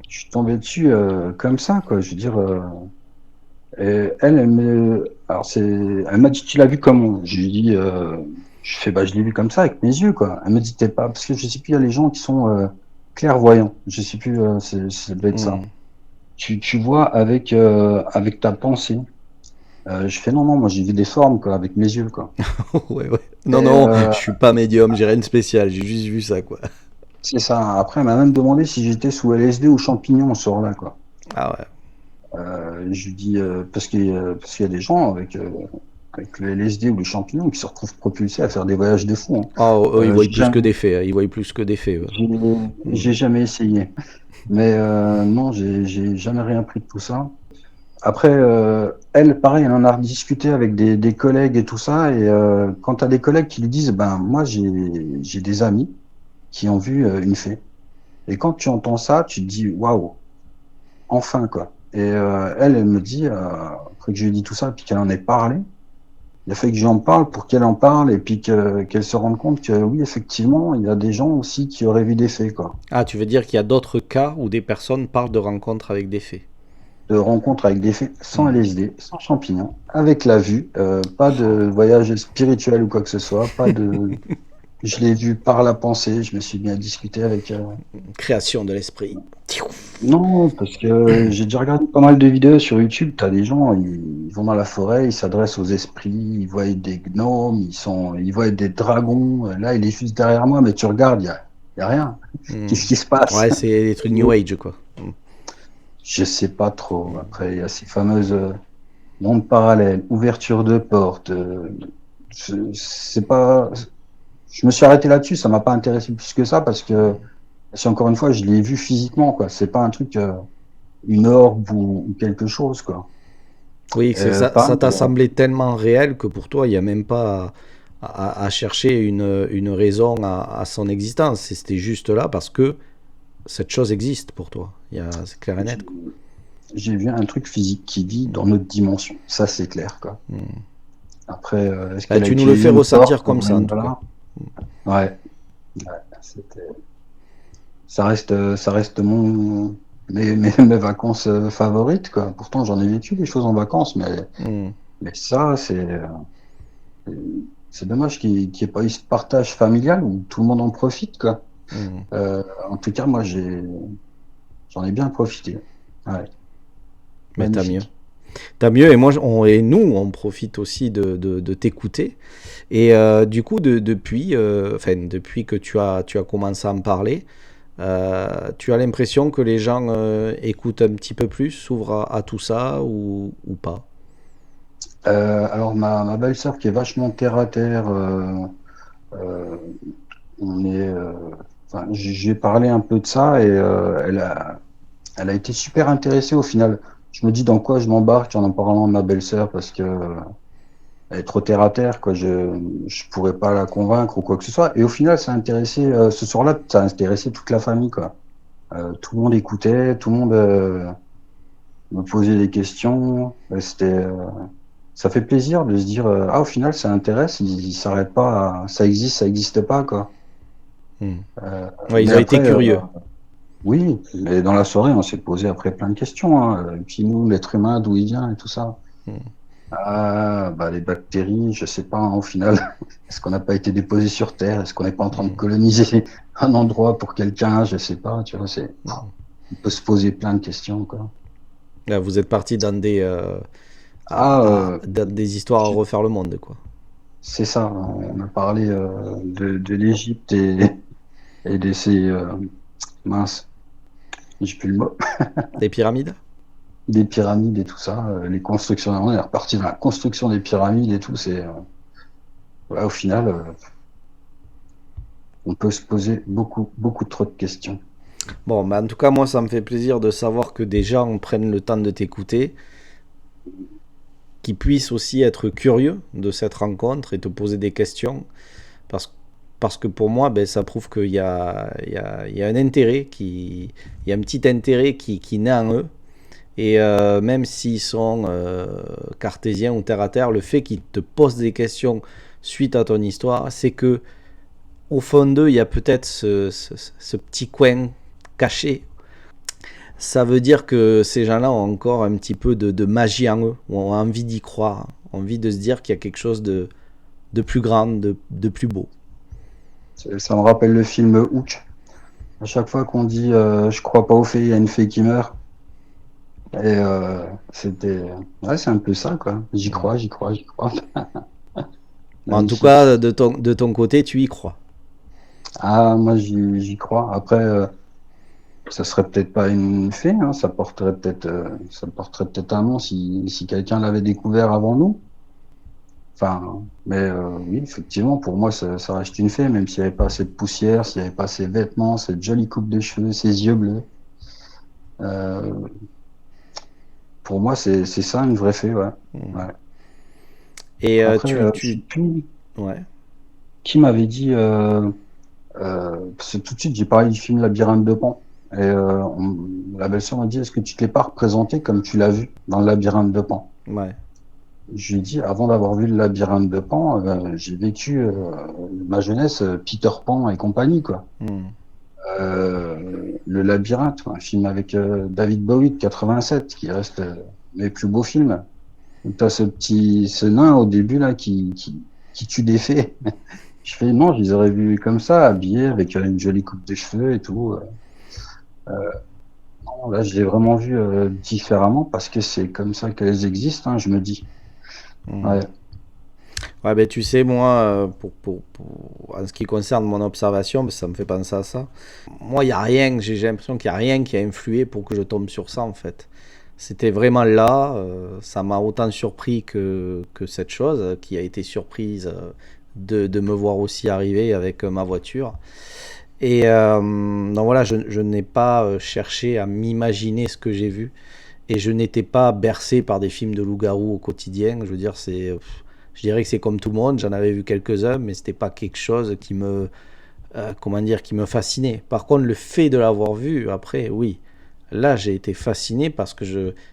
suis tombé dessus comme ça, quoi. Je veux dire, et alors elle m'a dit tu l'as vu comment? Je lui ai dit, je fais bah je l'ai vu comme ça avec mes yeux, quoi. Elle me dit t'es pas, parce que je sais plus, il y a les gens qui sont clairvoyants. Je sais plus, ça doit être ça. Mm. Tu vois avec ta pensée. Je fais non, non, moi j'ai vu des formes, quoi, avec mes yeux, quoi. Ouais, ouais. Et, Non, non, je suis pas médium, j'ai rien de spécial, j'ai juste vu ça, quoi. c'est ça. Après, elle m'a même demandé si j'étais sous LSD ou champignon ce soir-là, quoi. Ah ouais. Je lui dis parce qu'il y a des gens avec le LSD ou les champignons qui se retrouvent propulsés à faire des voyages de fou, hein. Oh, eux, ils voient J'ai plus que jamais, des faits, hein. Ils voient plus que des faits, eux. j'ai Mm. j'ai jamais essayé. Mais non, j'ai jamais rien pris de tout ça. Après, elle, pareil, elle en a discuté avec des collègues et tout ça. Et quand tu as des collègues qui lui disent, ben moi j'ai des amis qui ont vu une fée. Et quand tu entends ça, tu te dis waouh, enfin quoi. Et elle me dit, après que je lui ai dit tout ça, puis qu'elle en ait parlé, il a fallu que j'en parle pour qu'elle en parle et puis qu'elle se rende compte que oui, effectivement, il y a des gens aussi qui auraient vu des faits, quoi. Ah, tu veux dire qu'il y a d'autres cas où des personnes parlent de rencontres avec des faits. De rencontres avec des faits sans Mm. LSD, sans champignons, avec la vue, pas de voyage spirituel ou quoi que ce soit, pas de. Je l'ai vu par la pensée, je me suis bien discuté avec. Création de l'esprit. Non, parce que j'ai déjà regardé pas mal de vidéos sur YouTube. T'as des gens, ils vont dans la forêt, ils s'adressent aux esprits, ils voient des gnomes, ils voient des dragons. Là, il est juste derrière moi, mais tu regardes, y a rien. Mm. Qu'est-ce qui se passe? Ouais, c'est des trucs New Age, quoi. Mm. Je sais pas trop. Après, il y a ces fameuses mondes parallèles, ouverture de portes. C'est pas. Je me suis arrêté là-dessus, ça m'a pas intéressé plus que ça parce que si encore une fois, je l'ai vu physiquement, quoi. C'est pas un truc, une orbe ou quelque chose, quoi. Oui, c'est ça, Pareil, ça t'a semblé tellement réel que pour toi, il n'y a même pas à chercher une raison à son existence. C'était juste là parce que cette chose existe pour toi. C'est clair et net, quoi. j'ai vu un truc physique qui vit dans notre dimension. Ça, c'est clair, quoi. Mm. Après, est-ce Bah, qu'elle a tu nous le utilisé fais une ressentir porte comme ou ça, en une tout cas. voilà. Ouais, ouais, ça reste mes vacances favorites, quoi. Pourtant, j'en ai vécu des choses en vacances, Mm. mais ça, c'est dommage qu'il n'y ait pas eu ce partage familial où tout le monde en profite, quoi. Mm. En tout cas, moi, j'en ai bien profité. Ouais, Mais tant mieux. magnifique. Tant mieux, et et nous, on profite aussi de t'écouter. Et du coup, depuis que tu as commencé à en parler, tu as l'impression que les gens écoutent un petit peu plus, s'ouvrent à tout ça ou pas? Alors, ma belle-sœur qui est vachement terre à terre, Euh, on est, enfin, j'ai parlé un peu de ça et elle a été super intéressée au final. Je me dis dans quoi je m'embarque en parlant de ma belle-sœur parce que elle est trop terre à terre, quoi. Je pourrais pas la convaincre ou quoi que ce soit. Et au final, ça a intéressé, ce soir-là, ça a intéressé toute la famille, quoi. Tout le monde écoutait, tout le monde me posait des questions. Ça fait plaisir de se dire, ah, au final, ça intéresse, ils s'arrêtent pas, ça existe pas, quoi. Hmm. Euh, Ouais, ils mais ont été après, curieux. oui, mais dans la soirée, on s'est posé après plein de questions, hein. Et puis nous, l'être humain, d'où il vient et tout ça. Hmm. Ah, bah, les bactéries, je sais pas, hein, au final, est-ce qu'on n'a pas été déposé sur Terre? Est-ce qu'on n'est pas en train de Hmm. coloniser un endroit pour quelqu'un? Je sais pas, tu vois, Hmm. on peut se poser plein de questions, quoi. Là, vous êtes parti dans Ah, dans des histoires à tu- refaire le monde, quoi. c'est ça, on a parlé de l'Égypte et de ces, mince, j'ai plus le mot, Des pyramides? des pyramides et tout ça, les constructions, on est reparti dans la construction des pyramides et tout, ouais, au final, on peut se poser beaucoup, beaucoup trop de questions. Bon, mais en tout cas, moi, ça me fait plaisir de savoir que des gens prennent le temps de t'écouter, qu'ils puissent aussi être curieux de cette rencontre et te poser des questions. Parce, parce que pour moi, ben, ça prouve qu'il y a un intérêt, il y a un petit intérêt qui naît en eux. Et même s'ils sont cartésiens ou terre à terre, le fait qu'ils te posent des questions suite à ton histoire, c'est que au fond d'eux, il y a peut-être ce petit coin caché. Ça veut dire que ces gens-là ont encore un petit peu de magie en eux, ou ont envie d'y croire, ont envie de se dire qu'il y a quelque chose de plus grand, de plus beau. Ça me rappelle le film Hook. À chaque fois qu'on dit je crois pas aux fées, il y a une fée qui meurt. Et c'était. Ouais, c'est un peu ça, quoi. J'y crois, j'y crois, j'y crois. En tout Magnifique. cas, de ton côté, tu y crois. Ah, moi, j'y crois. Après, ça serait peut-être pas une fée, hein. Ça porterait peut-être un nom si quelqu'un l'avait découvert avant nous. Enfin, mais oui, effectivement, pour moi, ça reste une fée, même s'il n'y avait pas assez de poussière, s'il n'y avait pas ses vêtements, cette jolie coupe de cheveux, ses yeux bleus. Euh, pour moi, c'est ça une vraie fée, ouais. Hmm. Ouais. Et Après, je sais plus ouais, qui m'avait dit, parce que tout de suite, j'ai parlé du film Labyrinthe de Pan. Et la belle-sœur m'a dit, est-ce que tu te l'es pas représenté comme tu l'as vu dans le Labyrinthe de Pan? ouais. Je lui ai dit, avant d'avoir vu le Labyrinthe de Pan, j'ai vécu ma jeunesse, Peter Pan et compagnie, quoi. Hmm. Le Labyrinthe, un film avec David Bowie de 87, qui reste mes plus beaux films. T'as ce nain au début là qui tue des fées. Je fais non, je les aurais vus comme ça, habillés avec une jolie coupe de cheveux et tout. Non, là, je l'ai vraiment vu différemment parce que c'est comme ça qu'elles existent, hein, je me dis. Hmm. Ouais. Ouais, ben tu sais, moi, en ce qui concerne mon observation, ben, ça me fait penser à ça. Moi, il y a rien, j'ai l'impression qu'il n'y a rien qui a influé pour que je tombe sur ça, en fait. C'était vraiment là, ça m'a autant surpris que cette chose, qui a été surprise de me voir aussi arriver avec ma voiture. Et donc voilà, je n'ai pas cherché à m'imaginer ce que j'ai vu. Et je n'étais pas bercé par des films de loup-garou au quotidien. Je veux dire, je dirais que c'est comme tout le monde. J'en avais vu quelques-uns, mais c'était pas quelque chose comment dire, qui me fascinait. Par contre, le fait de l'avoir vu, après, oui. Là, j'ai été fasciné parce que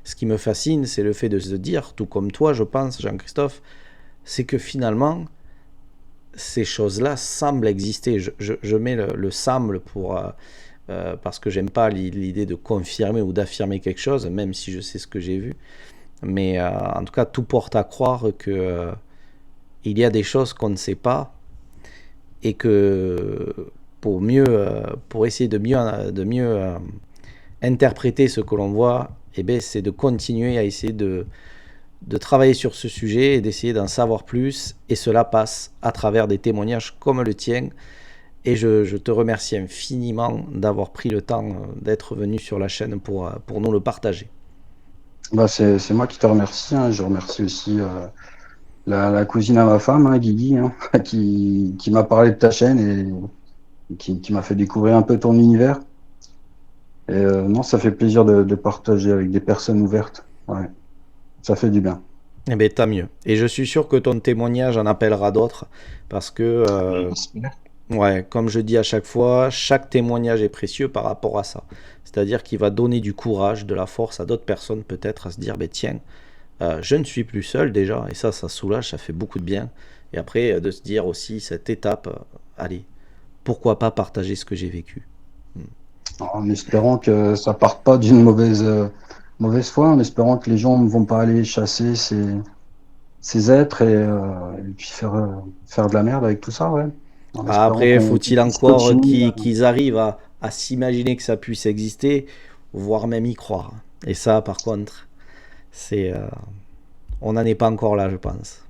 ce qui me fascine, c'est le fait de se dire, tout comme toi, je pense, Jean-Christophe, c'est que finalement, ces choses-là semblent exister. Je mets le semble parce que j'aime pas l'idée de confirmer ou d'affirmer quelque chose, même si je sais ce que j'ai vu. Mais en tout cas, tout porte à croire que il y a des choses qu'on ne sait pas et que pour essayer de mieux interpréter ce que l'on voit, eh ben, c'est de continuer à essayer de travailler sur ce sujet et d'essayer d'en savoir plus. Et cela passe à travers des témoignages comme le tien. Et je te remercie infiniment d'avoir pris le temps d'être venu sur la chaîne pour nous le partager. Bah, c'est moi qui te remercie, hein. Je remercie aussi la cousine à ma femme, hein, Guigui, hein, qui m'a parlé de ta chaîne et qui m'a fait découvrir un peu ton univers. Et non, ça fait plaisir de partager avec des personnes ouvertes. Ouais, ça fait du bien. Eh bien, tant mieux. Et je suis sûr que ton témoignage en appellera d'autres, parce que, ouais, comme je dis à chaque fois, chaque témoignage est précieux par rapport à ça. C'est-à-dire qu'il va donner du courage, de la force à d'autres personnes peut-être à se dire, ben tiens, je ne suis plus seul déjà, et ça soulage, ça fait beaucoup de bien. Et après, de se dire aussi, cette étape, allez, pourquoi pas partager ce que j'ai vécu. En espérant que ça parte pas d'une mauvaise foi, en espérant que les gens ne vont pas aller chasser ces êtres et puis faire de la merde avec tout ça, ouais. En espérant Après, qu'on faut-il puisse encore continuer. qu'ils arrivent à s'imaginer que ça puisse exister, voire même y croire. Et ça, par contre, c'est, on n'en est pas encore là, je pense.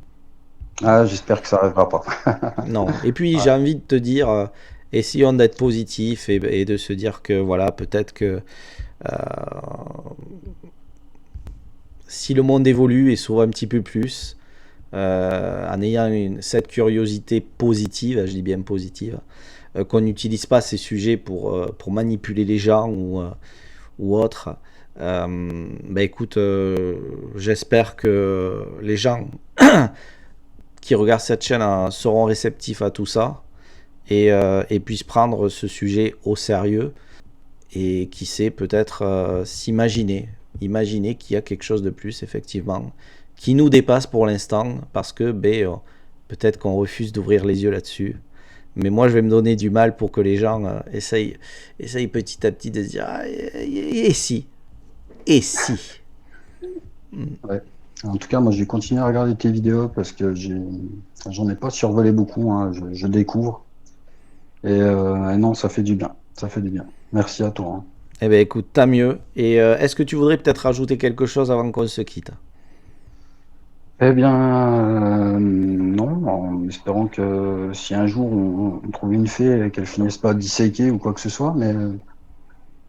Ah, j'espère que ça arrivera pas. Non. Et puis, Ouais. j'ai envie de te dire, essayons d'être positif et de se dire que, voilà, peut-être que euh, si le monde évolue et s'ouvre un petit peu plus, en ayant cette curiosité positive, je dis bien positive, qu'on n'utilise pas ces sujets pour manipuler les gens ou autres. Bah écoute, j'espère que les gens qui regardent cette chaîne seront réceptifs à tout ça et puissent prendre ce sujet au sérieux et qui sait peut-être imaginer qu'il y a quelque chose de plus effectivement qui nous dépasse pour l'instant parce que peut-être qu'on refuse d'ouvrir les yeux là-dessus. Mais moi, je vais me donner du mal pour que les gens essayent petit à petit de se dire ah, et si Et si Ouais. En tout cas, moi, je vais continuer à regarder tes vidéos parce que j'en ai pas survolé beaucoup, hein. Je découvre. Et non, ça fait du bien. Ça fait du bien. Merci à toi, hein. Eh bien, écoute, tant mieux. Et est-ce que tu voudrais peut-être rajouter quelque chose avant qu'on se quitte? Eh bien, non, en espérant que si un jour on trouve une fée et qu'elle finisse pas disséquée ou quoi que ce soit, mais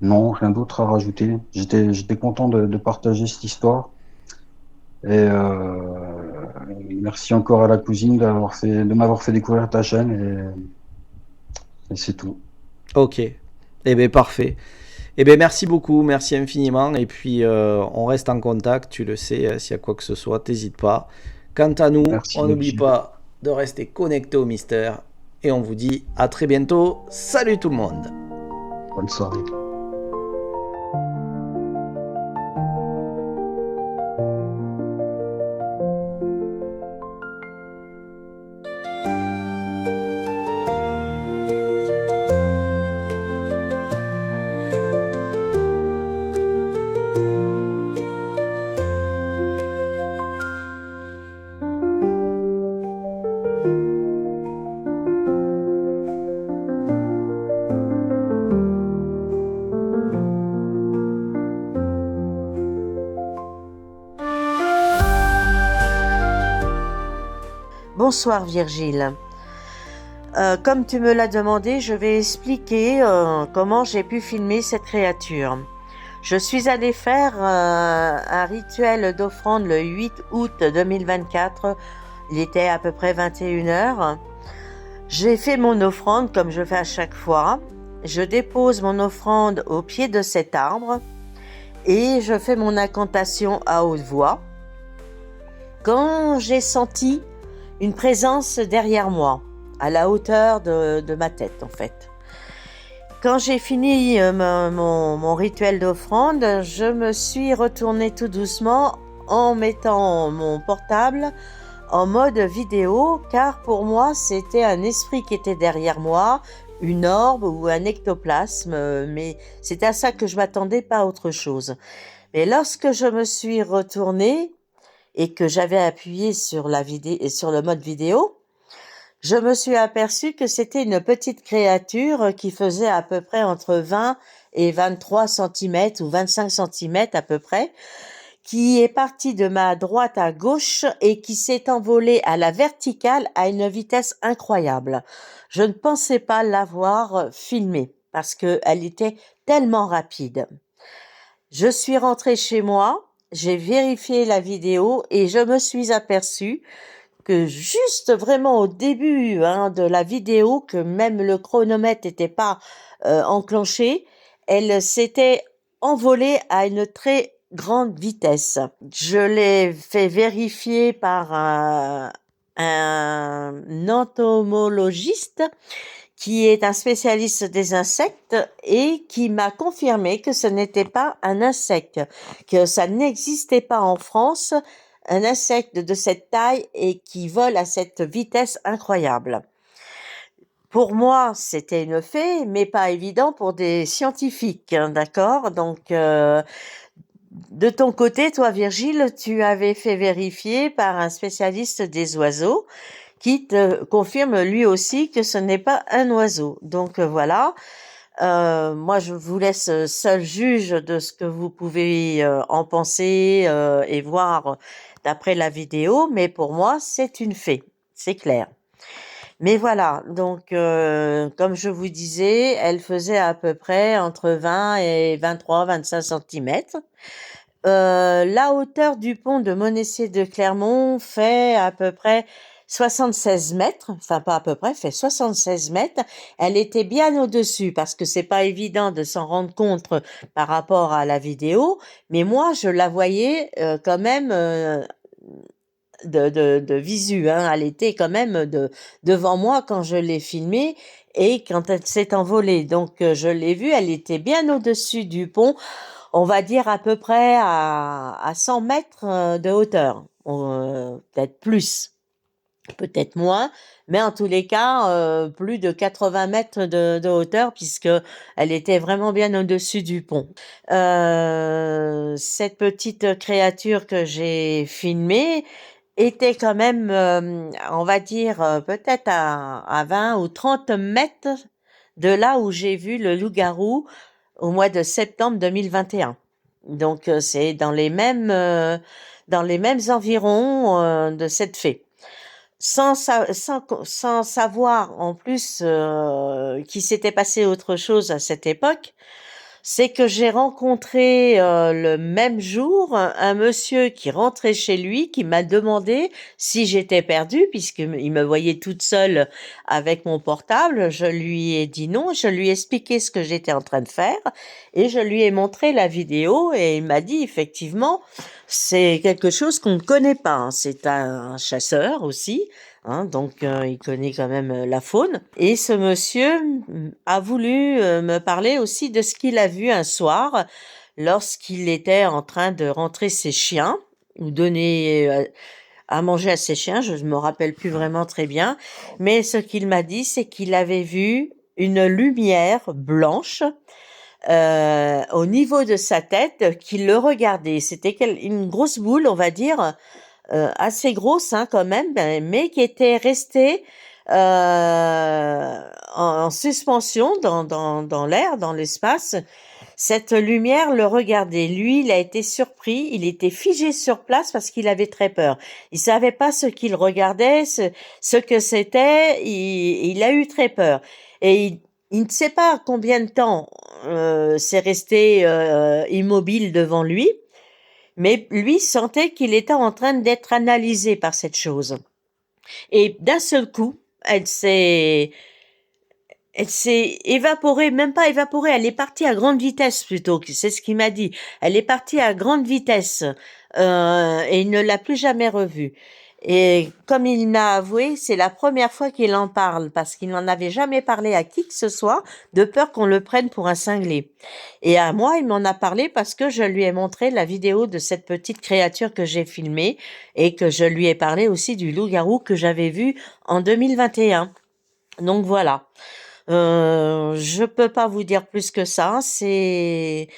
non, rien d'autre à rajouter. J'étais content de partager cette histoire. Et merci encore à la cousine de m'avoir fait découvrir ta chaîne et c'est tout. Ok. Eh bien, parfait. Eh bien, merci beaucoup, merci infiniment. Et puis, on reste en contact, tu le sais, s'il y a quoi que ce soit, t'hésites pas. Quant à nous, Merci, on n'oublie Gilles. pas de rester connecté au mystère. Et on vous dit à très bientôt. Salut tout le monde. Bonne soirée. Bonsoir Virgile. Comme tu me l'as demandé, je vais expliquer comment j'ai pu filmer cette créature. Je suis allée faire un rituel d'offrande le 8 août 2024. Il était à peu près 21h. J'ai fait mon offrande comme je fais à chaque fois. Je dépose mon offrande au pied de cet arbre et je fais mon incantation à haute voix. Quand j'ai senti une présence derrière moi, à la hauteur de ma tête en fait. Quand j'ai fini mon rituel d'offrande, je me suis retournée tout doucement en mettant mon portable en mode vidéo, car pour moi c'était un esprit qui était derrière moi, une orbe ou un ectoplasme, mais c'est à ça que je m'attendais, pas à autre chose. Mais lorsque je me suis retournée et que j'avais appuyé sur sur le mode vidéo, je me suis aperçue que c'était une petite créature qui faisait à peu près entre 20 et 23 cm ou 25 cm à peu près, qui est partie de ma droite à gauche et qui s'est envolée à la verticale à une vitesse incroyable. Je ne pensais pas l'avoir filmée parce qu'elle était tellement rapide. Je suis rentrée chez moi, j'ai vérifié la vidéo et je me suis aperçue que juste vraiment au début de la vidéo, que même le chronomètre n'était pas enclenché, elle s'était envolée à une très grande vitesse. Je l'ai fait vérifier par un entomologiste qui est un spécialiste des insectes et qui m'a confirmé que ce n'était pas un insecte, que ça n'existait pas en France, un insecte de cette taille et qui vole à cette vitesse incroyable. Pour moi, c'était une fée, mais pas évident pour des scientifiques, d'accord? Donc, de ton côté, toi, Virgile, tu avais fait vérifier par un spécialiste des oiseaux qui te confirme lui aussi que ce n'est pas un oiseau. Donc voilà, moi je vous laisse seul juge de ce que vous pouvez en penser et voir d'après la vidéo, mais pour moi c'est une fée, c'est clair. Mais voilà, donc comme je vous disais, elle faisait à peu près entre 20 et 23-25 centimètres. La hauteur du pont de Monessier de Clermont fait à peu près 76 mètres, enfin pas à peu près, fait 76 mètres. Elle était bien au-dessus parce que c'est pas évident de s'en rendre compte par rapport à la vidéo, mais moi je la voyais quand même de visu, hein. Elle était quand même devant moi quand je l'ai filmée et quand elle s'est envolée. Donc je l'ai vue, elle était bien au-dessus du pont. On va dire à peu près à 100 mètres de hauteur, peut-être plus, peut-être moins, mais en tous les cas, plus de 80 mètres de hauteur puisque elle était vraiment bien au-dessus du pont. Cette petite créature que j'ai filmée était quand même, on va dire, peut-être à 20 ou 30 mètres de là où j'ai vu le loup-garou au mois de septembre 2021. Donc c'est dans les mêmes environs de cette fée. Sans savoir en plus qu'il s'était passé autre chose à cette époque, c'est que j'ai rencontré le même jour un monsieur qui rentrait chez lui, qui m'a demandé si j'étais perdue, puisqu'il me voyait toute seule avec mon portable. Je lui ai dit non, je lui ai expliqué ce que j'étais en train de faire et je lui ai montré la vidéo et il m'a dit effectivement, c'est quelque chose qu'on ne connaît pas, hein. C'est un chasseur aussi. Donc il connaît quand même la faune. Et ce monsieur a voulu me parler aussi de ce qu'il a vu un soir lorsqu'il était en train de rentrer ses chiens ou donner à manger à ses chiens. Je ne me rappelle plus vraiment très bien. Mais ce qu'il m'a dit, c'est qu'il avait vu une lumière blanche au niveau de sa tête qui le regardait. C'était une grosse boule, on va dire, assez grosse quand même, mais qui était restée en suspension dans l'air, dans l'espace. Cette lumière le regardait. Lui, il a été surpris, il était figé sur place parce qu'il avait très peur. Il savait pas ce qu'il regardait, ce que c'était, il a eu très peur. Et il ne sait pas combien de temps c'est resté immobile devant lui. Mais lui sentait qu'il était en train d'être analysé par cette chose. Et d'un seul coup, elle s'est évaporée, même pas évaporée, elle est partie à grande vitesse plutôt, c'est ce qu'il m'a dit. Elle est partie à grande vitesse et il ne l'a plus jamais revue. Et comme il m'a avoué, c'est la première fois qu'il en parle, parce qu'il n'en avait jamais parlé à qui que ce soit, de peur qu'on le prenne pour un cinglé. Et à moi, il m'en a parlé parce que je lui ai montré la vidéo de cette petite créature que j'ai filmée et que je lui ai parlé aussi du loup-garou que j'avais vu en 2021. Donc voilà. Je peux pas vous dire plus que ça. C'est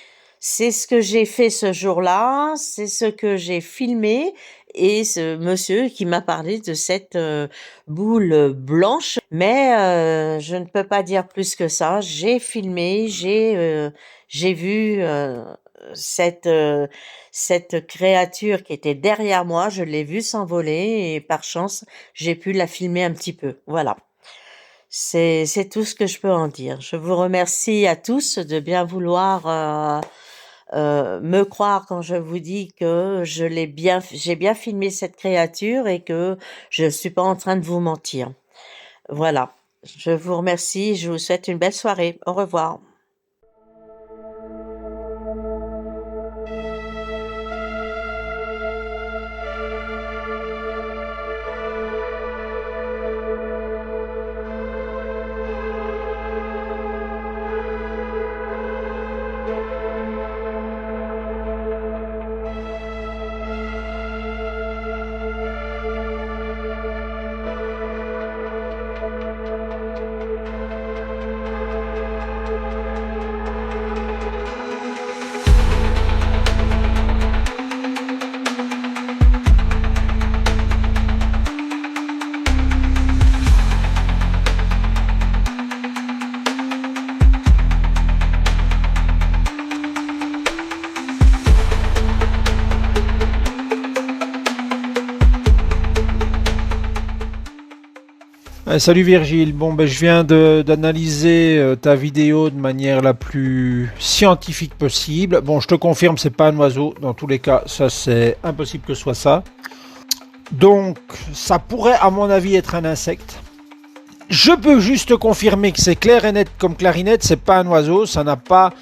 ce que j'ai fait ce jour-là, c'est ce que j'ai filmé et ce monsieur qui m'a parlé de cette boule blanche. Mais je ne peux pas dire plus que ça. J'ai filmé, j'ai vu cette créature qui était derrière moi. Je l'ai vue s'envoler et par chance, j'ai pu la filmer un petit peu. Voilà. C'est tout ce que je peux en dire. Je vous remercie à tous de bien vouloir me croire quand je vous dis que j'ai bien filmé cette créature et que je suis pas en train de vous mentir. Voilà. Je vous remercie. Je vous souhaite une belle soirée. Au revoir. Salut Virgile, bon ben je viens d'analyser ta vidéo de manière la plus scientifique possible. Bon, je te confirme, c'est pas un oiseau, dans tous les cas, ça c'est impossible que ce soit ça. Donc, ça pourrait à mon avis être un insecte. Je peux juste confirmer que c'est clair et net comme clarinette, c'est pas un oiseau, ça n'a pas,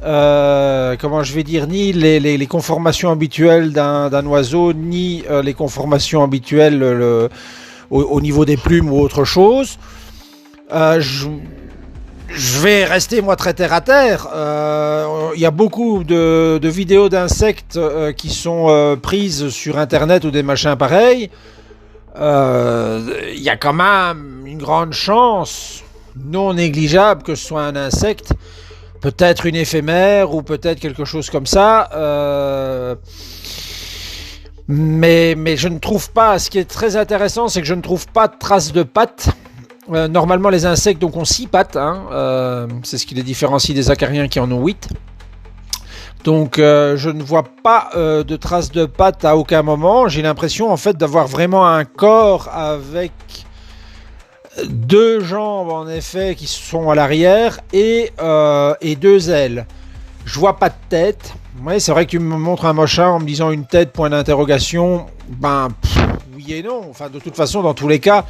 comment je vais dire, ni les conformations habituelles d'un oiseau, ni les conformations habituelles au niveau des plumes ou autre chose. Je vais rester moi très terre à terre. Il y a beaucoup de vidéos d'insectes qui sont prises sur internet ou des machins pareils. Il y a quand même une grande chance non négligeable que ce soit un insecte, peut-être une éphémère ou peut-être quelque chose comme ça. Mais je ne trouve pas, ce qui est très intéressant, c'est que je ne trouve pas de traces de pattes. Normalement, les insectes donc, ont 6 pattes, hein, c'est ce qui les différencie des acariens qui en ont 8. Donc je ne vois pas de traces de pattes à aucun moment. J'ai l'impression en fait d'avoir vraiment un corps avec 2 jambes en effet qui sont à l'arrière et 2 ailes. Je vois pas de tête. Ouais, c'est vrai que tu me montres un machin en me disant une tête, point d'interrogation. Oui et non. Enfin, de toute façon, dans tous les cas,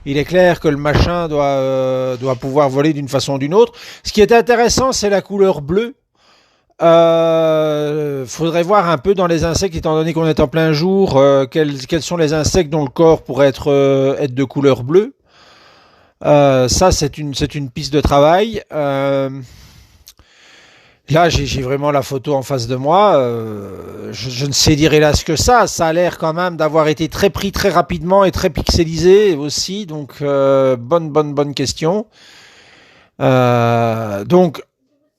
il est clair que le machin doit pouvoir voler d'une façon ou d'une autre. Ce qui est intéressant, c'est la couleur bleue. Faudrait voir un peu dans les insectes, étant donné qu'on est en plein jour, quels sont les insectes dont le corps pourrait être de couleur bleue. Ça, c'est une piste de travail. Là, j'ai vraiment la photo en face de moi. Je ne sais dire hélas que ça. Ça a l'air quand même d'avoir été très pris très rapidement et très pixelisé aussi. Donc, bonne question. Donc,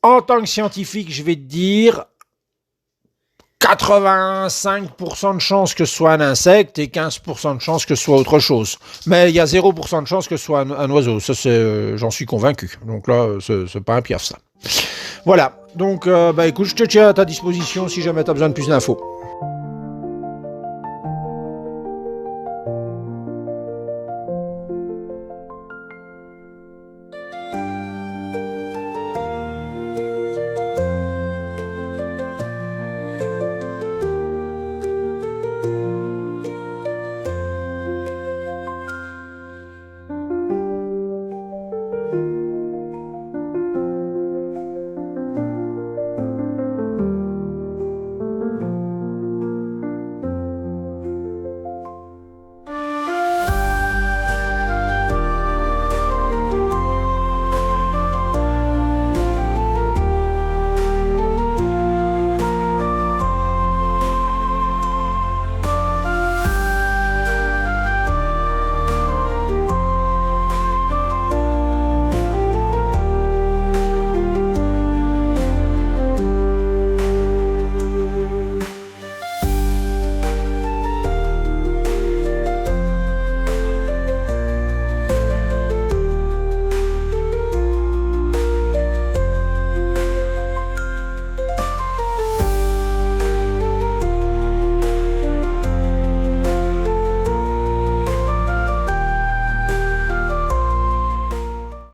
en tant que scientifique, je vais te dire 85% de chances que ce soit un insecte et 15% de chances que ce soit autre chose. Mais il y a 0% de chances que ce soit un oiseau. Ça, j'en suis convaincu. Donc là, c'est pas un piaf, ça. Voilà, donc écoute, je te tiens à ta disposition si jamais tu as besoin de plus d'infos.